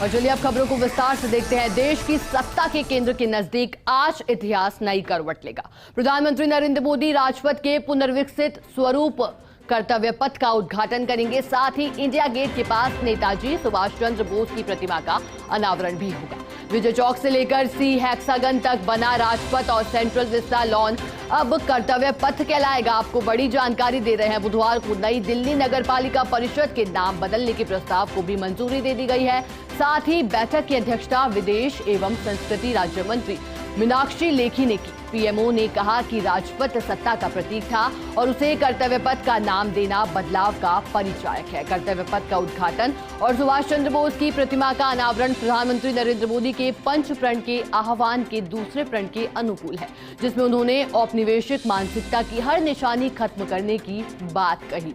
और चलिए अब खबरों को विस्तार से देखते हैं। देश की सत्ता के केंद्र के नजदीक आज इतिहास नई करवट लेगा। प्रधानमंत्री नरेंद्र मोदी राजपथ के पुनर्विकसित स्वरूप कर्तव्य पथ का उद्घाटन करेंगे। साथ ही इंडिया गेट के पास नेताजी सुभाष चंद्र बोस की प्रतिमा का अनावरण भी होगा। विजय चौक से लेकर सी हेक्सागन तक बना राजपथ और सेंट्रल विस्टा लॉन अब कर्तव्य पथ कहलाएगा। आपको बड़ी जानकारी दे रहे हैं। बुधवार को नई दिल्ली नगर पालिका परिषद के नाम बदलने के प्रस्ताव को भी मंजूरी दे दी गई है। साथ ही बैठक की अध्यक्षता विदेश एवं संस्कृति राज्य मंत्री मीनाक्षी लेखी ने की। पीएमओ ने कहा कि राजपथ सत्ता का प्रतीक था और उसे कर्तव्य पथ का नाम देना बदलाव का परिचायक है। कर्तव्य पथ का उद्घाटन और सुभाष चंद्र बोस की प्रतिमा का अनावरण प्रधानमंत्री नरेंद्र मोदी के पंच प्रण के आह्वान के दूसरे प्रण के अनुकूल है, जिसमें उन्होंने औपनिवेशिक मानसिकता की हर निशानी खत्म करने की बात कही।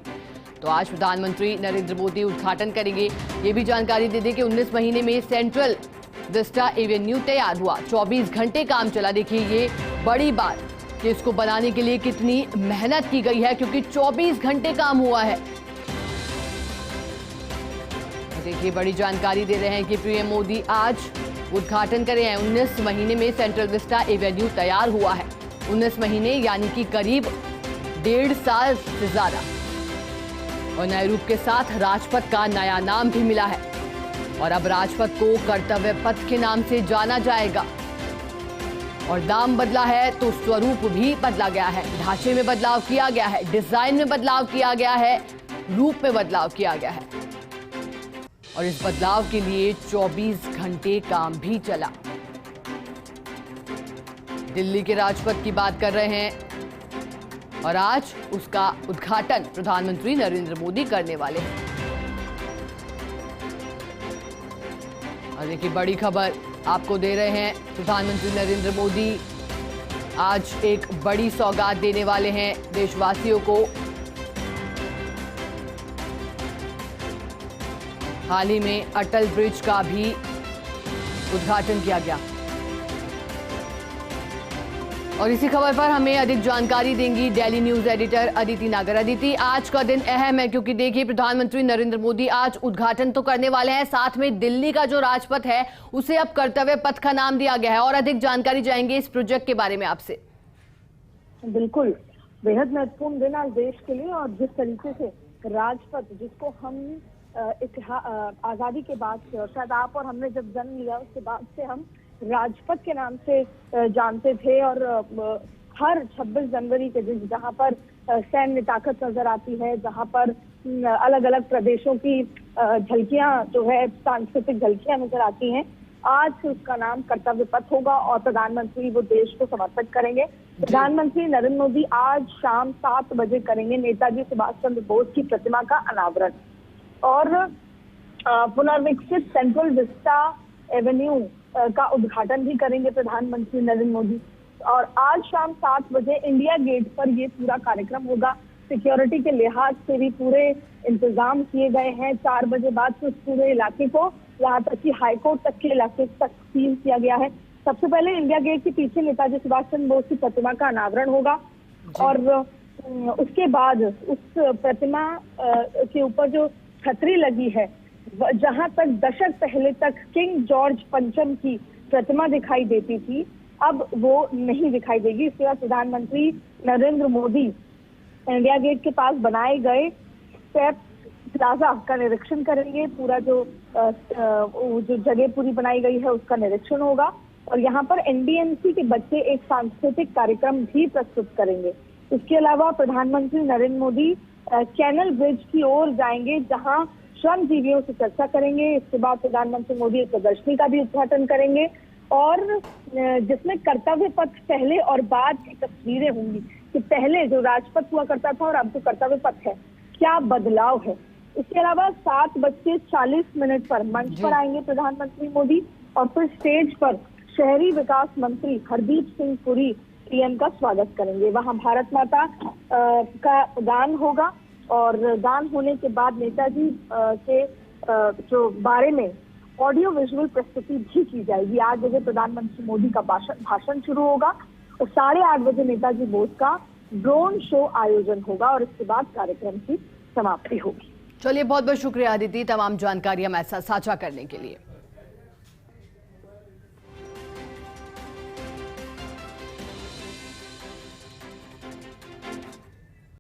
तो आज प्रधानमंत्री नरेंद्र मोदी उद्घाटन करेंगे। ये भी जानकारी दे दें कि 19 महीने में सेंट्रल विस्टा एवेन्यू तैयार हुआ। 24 घंटे काम चला। देखिए ये बड़ी बात कि इसको बनाने के लिए कितनी मेहनत की गई है, क्योंकि 24 घंटे काम हुआ है। देखिए बड़ी जानकारी दे रहे हैं कि पीएम मोदी आज उद्घाटन कर रहे हैं। 19 महीने में सेंट्रल विस्टा एवेन्यू तैयार हुआ है। 19 महीने यानी कि करीब 1.5 साल से ज्यादा। और नए रूप के साथ राजपथ का नया नाम भी मिला है और अब राजपथ को कर्तव्य पथ के नाम से जाना जाएगा। और नाम बदला है तो स्वरूप भी बदला गया है। ढांचे में बदलाव किया गया है, डिजाइन में बदलाव किया गया है, रूप में बदलाव किया गया है। और इस बदलाव के लिए 24 घंटे काम भी चला। दिल्ली के राजपथ की बात कर रहे हैं और आज उसका उद्घाटन प्रधानमंत्री नरेंद्र मोदी करने वाले हैं। और देखिए बड़ी खबर आपको दे रहे हैं। प्रधानमंत्री नरेंद्र मोदी आज एक बड़ी सौगात देने वाले हैं देशवासियों को। हाल ही में अटल ब्रिज का भी उद्घाटन किया गया। और इसी खबर पर हमें अधिक जानकारी देंगी दिल्ली न्यूज एडिटर अदिति नागर। अदिति, आज का दिन अहम है क्योंकि देखिए प्रधानमंत्री नरेंद्र मोदी आज उद्घाटन तो करने वाले हैं, साथ में दिल्ली का जो राजपथ है उसे अब कर्तव्य पथ का नाम दिया गया है। और अधिक जानकारी जाएंगे इस प्रोजेक्ट के बारे में आपसे। बिल्कुल, बेहद महत्वपूर्ण दिन आज देश के लिए। और जिस तरीके से राजपथ, जिसको हम आजादी के बाद से, और शायद आप और हमने जब जन्म लिया उसके बाद से हम राजपथ के नाम से जानते थे। और हर 26 जनवरी के दिन जहां पर सैन्य ताकत नजर आती है, जहां पर अलग अलग प्रदेशों की झलकियां जो है, सांस्कृतिक झलकियां नजर आती हैं, आज से उसका नाम कर्तव्य पथ होगा और प्रधानमंत्री वो देश को समर्पित करेंगे। प्रधानमंत्री नरेंद्र मोदी आज शाम 7 बजे करेंगे नेताजी सुभाष चंद्र बोस की प्रतिमा का अनावरण और पुनर्विकसित सेंट्रल विस्टा एवेन्यू का उद्घाटन भी करेंगे प्रधानमंत्री नरेंद्र मोदी। और आज शाम 7 बजे इंडिया गेट पर ये पूरा कार्यक्रम होगा। सिक्योरिटी के लिहाज से भी पूरे इंतजाम किए गए हैं। 4 बजे बाद से पूरे इलाके को, यहाँ तक कि हाईकोर्ट तक के इलाके तक सील किया गया है। सबसे पहले इंडिया गेट के पीछे नेताजी सुभाष चंद्र बोस की प्रतिमा का अनावरण होगा और उसके बाद उस प्रतिमा के ऊपर जो छतरी लगी है, जहां तक दशक पहले तक किंग जॉर्ज पंचम की प्रतिमा दिखाई देती थी, अब वो नहीं दिखाई देगी। इसके बाद प्रधानमंत्री नरेंद्र मोदी इंडिया गेट के पास बनाए गए स्टेप प्लाजा का निरीक्षण करेंगे। पूरा जो जगह पूरी बनाई गई है उसका निरीक्षण होगा और यहाँ पर एनडीएमसी के बच्चे एक सांस्कृतिक कार्यक्रम भी प्रस्तुत करेंगे। इसके अलावा प्रधानमंत्री नरेंद्र मोदी चैनल ब्रिज की ओर जाएंगे, जहाँ श्रमजीवियों से चर्चा करेंगे। इसके बाद प्रधानमंत्री मोदी एक प्रदर्शनी का भी उद्घाटन करेंगे और जिसमें कर्तव्य पथ पहले और बाद की तस्वीरें होंगी कि पहले जो राजपथ हुआ करता था और अब जो कर्तव्य पथ है, क्या बदलाव है। इसके अलावा 7:40 पर मंच पर आएंगे प्रधानमंत्री मोदी और फिर स्टेज पर शहरी विकास मंत्री हरदीप सिंह पुरी पीएम का स्वागत करेंगे। वहां भारत माता का गान होगा और गान होने के बाद नेताजी के जो बारे में ऑडियो विजुअल प्रस्तुति भी की जाएगी। 8 बजे प्रधानमंत्री मोदी का भाषण शुरू होगा और 8:30 बजे नेताजी बोस का ड्रोन शो आयोजन होगा और इसके बाद कार्यक्रम की समाप्ति होगी। चलिए बहुत बहुत शुक्रिया अदिति, तमाम जानकारी हमारे साथ साझा करने के लिए।